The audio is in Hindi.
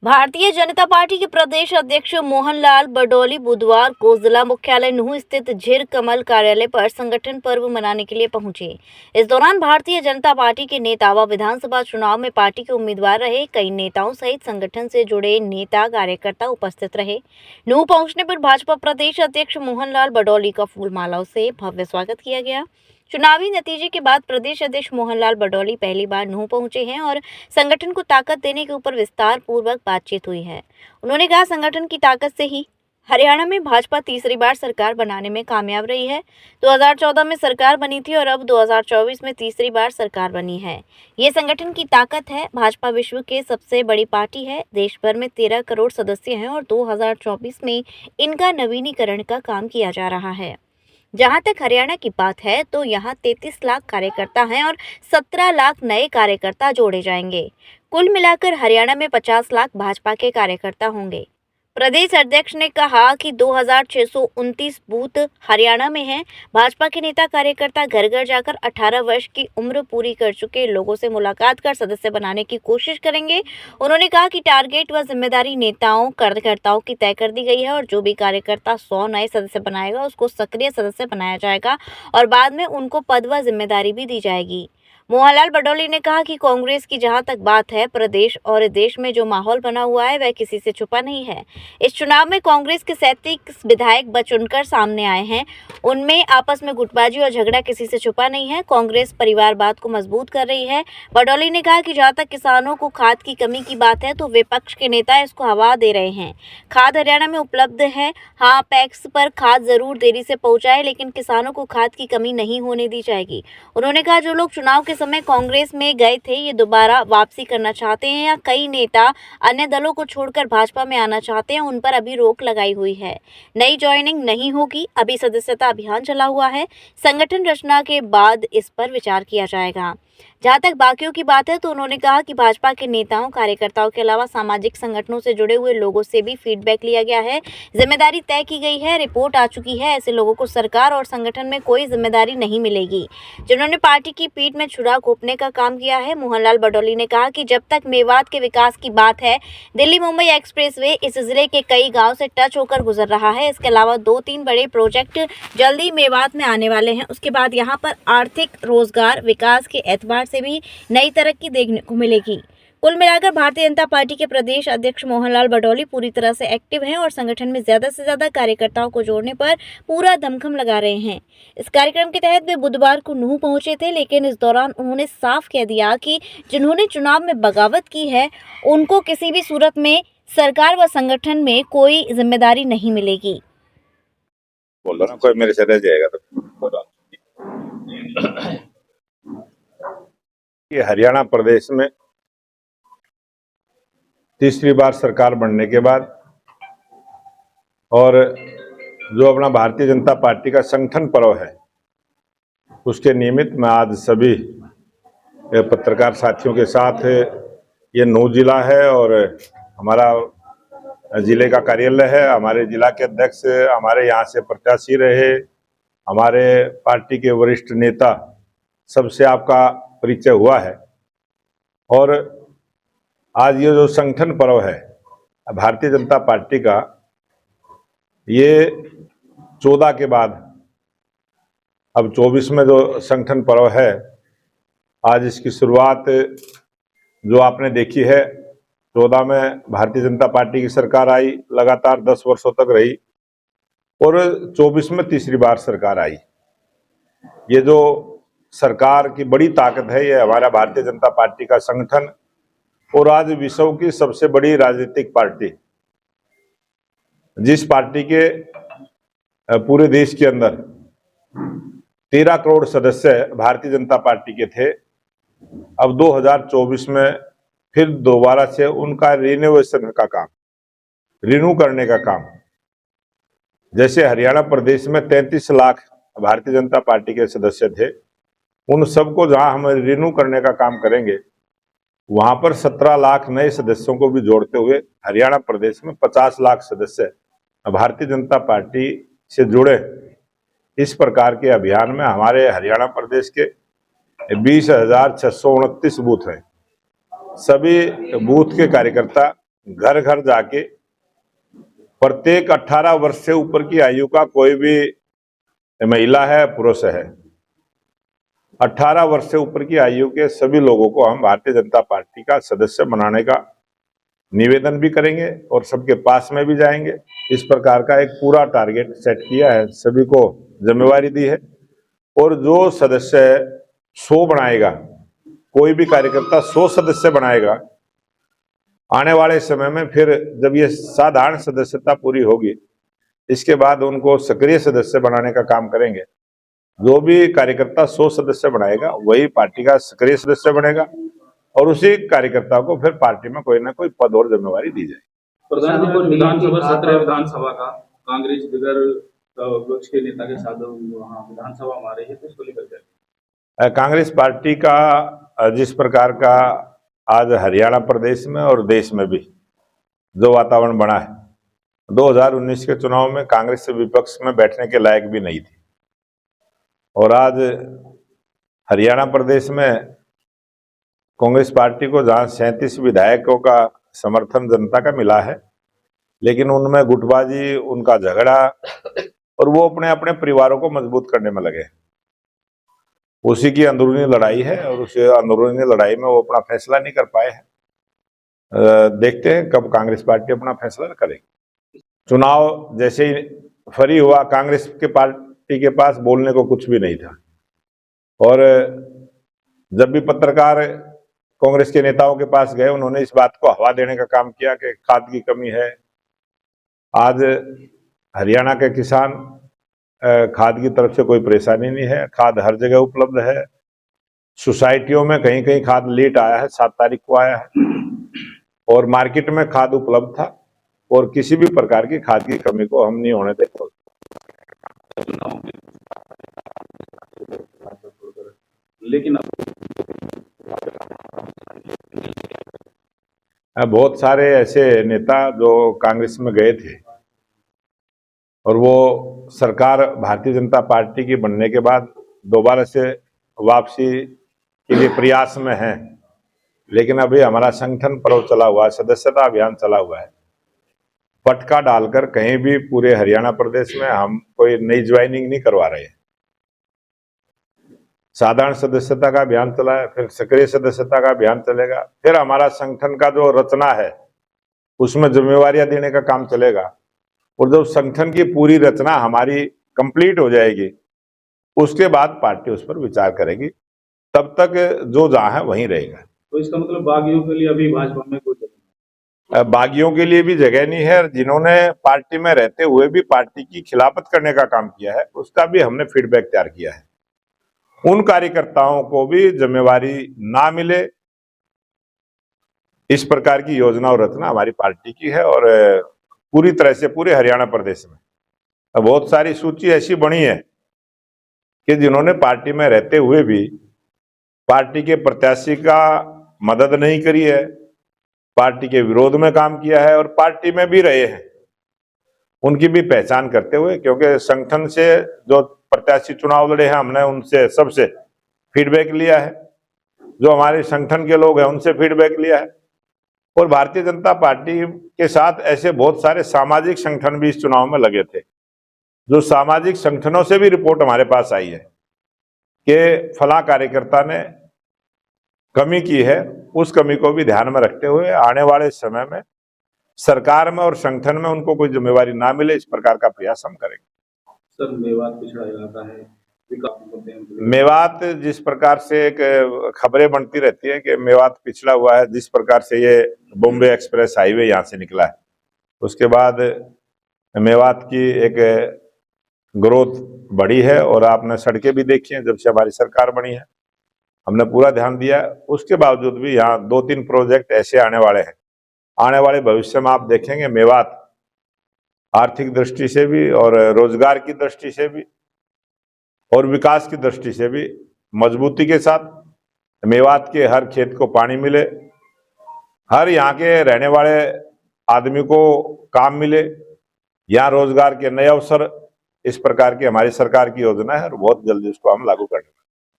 भारतीय जनता पार्टी के प्रदेश अध्यक्ष मोहनलाल बडौली बुधवार को जिला मुख्यालय नूंह स्थित झीर कमल कार्यालय पर संगठन पर्व मनाने के लिए पहुंचे। इस दौरान भारतीय जनता पार्टी के नेता व विधानसभा चुनाव में पार्टी के उम्मीदवार रहे कई नेताओं सहित संगठन से जुड़े नेता कार्यकर्ता उपस्थित रहे। नूंह पहुंचने पर भाजपा प्रदेश अध्यक्ष मोहनलाल बडौली का फूल मालाओं से भव्य स्वागत किया गया। चुनावी नतीजे के बाद प्रदेश अध्यक्ष मोहनलाल बडौली पहली बार नूंह पहुंचे हैं और संगठन को ताकत देने के ऊपर विस्तार पूर्वक बातचीत हुई है। उन्होंने कहा, संगठन की ताकत से ही हरियाणा में भाजपा तीसरी बार सरकार बनाने में कामयाब रही है। 2014 में सरकार बनी थी और अब 2024 में तीसरी बार सरकार बनी है। ये संगठन की ताकत है। भाजपा विश्व के सबसे बड़ी पार्टी है। देश भर में 13 करोड़ सदस्य हैं और 2024 में इनका नवीनीकरण का काम किया जा रहा है। जहां तक हरियाणा की बात है तो यहां 33 लाख कार्यकर्ता हैं और 17 लाख नए कार्यकर्ता जोड़े जाएंगे। कुल मिलाकर हरियाणा में 50 लाख भाजपा के कार्यकर्ता होंगे। प्रदेश अध्यक्ष ने कहा कि 2629 बूथ हरियाणा में हैं। भाजपा के नेता कार्यकर्ता घर घर जाकर 18 वर्ष की उम्र पूरी कर चुके लोगों से मुलाकात कर सदस्य बनाने की कोशिश करेंगे। उन्होंने कहा कि टारगेट व जिम्मेदारी नेताओं कार्यकर्ताओं की तय कर दी गई है और जो भी कार्यकर्ता 100 नए सदस्य बनाएगा उसको सक्रिय सदस्य बनाया जाएगा और बाद में उनको पद व जिम्मेदारी भी दी जाएगी। मोहनलाल बडौली ने कहा कि कांग्रेस की जहां तक बात है, प्रदेश और देश में जो माहौल बना हुआ है वह किसी से छुपा नहीं है। इस चुनाव में कांग्रेस के 37 विधायक चुनकर सामने आए हैं। उनमें आपस में गुटबाजी और झगड़ा किसी से छुपा नहीं है। कांग्रेस परिवारवाद को मजबूत कर रही है। बडौली ने कहा कि जहां तक किसानों को खाद की कमी की बात है तो विपक्ष के नेता इसको हवा दे रहे हैं। खाद हरियाणा में उपलब्ध है। हाँ, पैक्स पर खाद जरूर देरी से पहुंचाए, लेकिन किसानों को खाद की कमी नहीं होने दी जाएगी। उन्होंने कहा, जो लोग चुनाव के समय कांग्रेस में गए थे ये दोबारा वापसी करना चाहते हैं या कई नेता अन्य दलों को छोड़कर भाजपा में आना चाहते हैं, उन पर अभी रोक लगाई हुई है। नई ज्वाइनिंग नहीं होगी। अभी सदस्यता अभियान चला हुआ है। संगठन रचना के बाद इस पर विचार किया जाएगा। जहां तक बाकियों की बात है तो उन्होंने कहा कि भाजपा के नेताओं कार्यकर्ताओं के अलावा सामाजिक संगठनों से जुड़े हुए लोगों से भी फीडबैक लिया गया है। जिम्मेदारी तय की गई है। रिपोर्ट आ चुकी है। ऐसे लोगों को सरकार और संगठन में कोई जिम्मेदारी नहीं मिलेगी जिन्होंने पार्टी की पीठ में छुरा घोंपने का काम किया है। मोहनलाल बडौली ने कहा कि जब तक मेवात के विकास की बात है, दिल्ली मुंबई एक्सप्रेसवे इस जिले के कई गाँव से टच होकर गुजर रहा है। इसके अलावा 2-3 बड़े प्रोजेक्ट जल्दी मेवात में आने वाले हैं। उसके बाद यहाँ पर आर्थिक रोजगार विकास के एतबार से भी नई तरक्की देखने को मिलेगी। कुल मिलाकर भारतीय जनता पार्टी के प्रदेश अध्यक्ष मोहनलाल बडौली पूरी तरह से एक्टिव हैं और संगठन में ज्यादा से ज्यादा कार्यकर्ताओं को जोड़ने पर पूरा दमखम लगा रहे हैं। इस कार्यक्रम के तहत वे बुधवार को नूंह पहुंचे थे, लेकिन इस दौरान उन्होंने साफ कह दिया कि जिन्होंने चुनाव में बगावत की है उनको किसी भी सूरत में सरकार व संगठन में कोई जिम्मेदारी नहीं मिलेगी। बोलो ना, कोई मेरे से रह जाएगा तो हरियाणा प्रदेश में तीसरी बार सरकार बनने के बाद और जो अपना भारतीय जनता पार्टी का संगठन पर्व है उसके निमित्त मैं आज सभी पत्रकार साथियों के साथ, ये नूंह जिला है और हमारा जिले का कार्यालय है, हमारे जिला के अध्यक्ष हमारे यहाँ से प्रत्याशी रहे, हमारे पार्टी के वरिष्ठ नेता, सबसे आपका परिचय हुआ है। और आज ये जो संगठन पर्व है भारतीय जनता पार्टी का, ये 14 के बाद अब 24 में जो संगठन पर्व है, आज इसकी शुरुआत जो आपने देखी है, 14 में भारतीय जनता पार्टी की सरकार आई, लगातार 10 वर्षों तक रही और 24 में तीसरी बार सरकार आई। ये जो सरकार की बड़ी ताकत है, ये हमारा भारतीय जनता पार्टी का संगठन और आज विश्व की सबसे बड़ी राजनीतिक पार्टी, जिस पार्टी के पूरे देश के अंदर 13 करोड़ सदस्य भारतीय जनता पार्टी के थे, अब 2024 में फिर दोबारा से उनका रिनोवेशन का काम, रिन्यू करने का काम, जैसे हरियाणा प्रदेश में 33 लाख भारतीय जनता पार्टी के सदस्य थे, उन सबको जहां हम रिन्यू करने का काम करेंगे, वहां पर 17 लाख नए सदस्यों को भी जोड़ते हुए हरियाणा प्रदेश में 50 लाख सदस्य भारतीय जनता पार्टी से जुड़े। इस प्रकार के अभियान में हमारे हरियाणा प्रदेश के 20,629 बूथ हैं। सभी बूथ के कार्यकर्ता घर घर जाके प्रत्येक 18 वर्ष से ऊपर की आयु का कोई भी महिला है पुरुष है, 18 वर्ष से ऊपर की आयु के सभी लोगों को हम भारतीय जनता पार्टी का सदस्य बनाने का निवेदन भी करेंगे और सबके पास में भी जाएंगे। इस प्रकार का एक पूरा टारगेट सेट किया है, सभी को जिम्मेवारी दी है। और जो सदस्य 100 बनाएगा, कोई भी कार्यकर्ता 100 सदस्य बनाएगा, आने वाले समय में फिर जब ये साधारण सदस्यता पूरी होगी, इसके बाद उनको सक्रिय सदस्य बनाने का काम करेंगे। जो भी कार्यकर्ता 100 सदस्य बनाएगा वही पार्टी का सक्रिय सदस्य बनेगा और उसी कार्यकर्ता को फिर पार्टी में कोई ना कोई पद और जिम्मेवारी दी जाएगी। प्रधान जी, विधानसभा सत्र विधानसभा का कांग्रेस बगैर विपक्ष के नेता के साथ वहाँ विधानसभा हमारे है, तो इसको लेकर क्या? कांग्रेस पार्टी का जिस प्रकार का आज हरियाणा प्रदेश में और देश में भी जो वातावरण बना है, 2019 के चुनाव में कांग्रेस से विपक्ष में बैठने के लायक भी नहीं थी और आज हरियाणा प्रदेश में कांग्रेस पार्टी को जहां 37 विधायकों का समर्थन जनता का मिला है, लेकिन उनमें गुटबाजी, उनका झगड़ा और वो अपने अपने परिवारों को मजबूत करने में लगे। उसी की अंदरूनी लड़ाई है और उस अंदरूनी लड़ाई में वो अपना फैसला नहीं कर पाए हैं। देखते हैं कब कांग्रेस पार्टी अपना फैसला करेगी। चुनाव जैसे ही फ्री हुआ, कांग्रेस के पार्टी के पास बोलने को कुछ भी नहीं था और जब भी पत्रकार कांग्रेस के नेताओं के पास गए, उन्होंने इस बात को हवा देने का काम किया कि खाद की कमी है। आज हरियाणा के किसान खाद की तरफ से कोई परेशानी नहीं है, खाद हर जगह उपलब्ध है। सोसाइटियों में कहीं कहीं खाद लेट आया है, 7 तारीख को आया है और मार्केट में खाद उपलब्ध था और किसी भी प्रकार की खाद की कमी को हम नहीं होने देते। लेकिन बहुत सारे ऐसे नेता जो कांग्रेस में गए थे और वो सरकार भारतीय जनता पार्टी की बनने के बाद दोबारा से वापसी के लिए प्रयास में हैं, लेकिन अभी हमारा संगठन पर्व चला हुआ है, सदस्यता अभियान चला हुआ है। पटका डालकर कहीं भी पूरे हरियाणा प्रदेश में हम कोई नई ज्वाइनिंग नहीं करवा रहे हैं। साधारण सदस्यता का अभियान चला है, फिर सक्रिय सदस्यता का अभियान चलेगा, फिर हमारा संगठन का जो रचना है उसमें जिम्मेवारियां देने का काम चलेगा और जब संगठन की पूरी रचना हमारी कंप्लीट हो जाएगी उसके बाद पार्टी उस पर विचार करेगी। तब तक जो जहां है वहीं रहेगा। तो इसका मतलब बागियों के लिए अभी भाजपा में कोई जगह नहीं? बागियों के लिए भी जगह नहीं है। जिन्होंने पार्टी में रहते हुए भी पार्टी की खिलाफत करने का काम किया है उसका भी हमने फीडबैक तैयार किया है। उन कार्यकर्ताओं को भी जिम्मेवारी ना मिले, इस प्रकार की योजना और रचना हमारी पार्टी की है और पूरी तरह से पूरे हरियाणा प्रदेश में बहुत सारी सूची ऐसी बनी है कि जिन्होंने पार्टी में रहते हुए भी पार्टी के प्रत्याशी का मदद नहीं करी है, पार्टी के विरोध में काम किया है और पार्टी में भी रहे हैं, उनकी भी पहचान करते हुए, क्योंकि संगठन से जो प्रत्याशी चुनाव लड़े हैं हमने उनसे सबसे फीडबैक लिया है, जो हमारे संगठन के लोग हैं उनसे फीडबैक लिया है और भारतीय जनता पार्टी के साथ ऐसे बहुत सारे सामाजिक संगठन भी इस चुनाव में लगे थे। जो सामाजिक संगठनों से भी रिपोर्ट हमारे पास आई है कि फला कार्यकर्ता ने कमी की है, उस कमी को भी ध्यान में रखते हुए आने वाले समय में सरकार में और संगठन में उनको कोई जिम्मेवारी ना मिले, इस प्रकार का प्रयास हम करेंगे। सर, मेवात पिछड़ा इलाका है, मेवात जिस प्रकार से एक खबरें बनती रहती है कि मेवात पिछड़ा हुआ है, जिस प्रकार से ये बॉम्बे एक्सप्रेस हाईवे यहाँ से निकला है, उसके बाद मेवात की एक ग्रोथ बढ़ी है और आपने सड़कें भी देखी हैं जब से हमारी सरकार बनी है, हमने पूरा ध्यान दिया है। उसके बावजूद भी यहाँ 2-3 प्रोजेक्ट ऐसे आने वाले हैं, आने वाले भविष्य में आप देखेंगे मेवात आर्थिक दृष्टि से भी और रोजगार की दृष्टि से भी और विकास की दृष्टि से भी मजबूती के साथ मेवात के हर खेत को पानी मिले, हर यहाँ के रहने वाले आदमी को काम मिले, यहाँ रोजगार के नए अवसर, इस प्रकार की हमारी सरकार की योजना है और बहुत जल्दी उसको हम लागू करेंगे।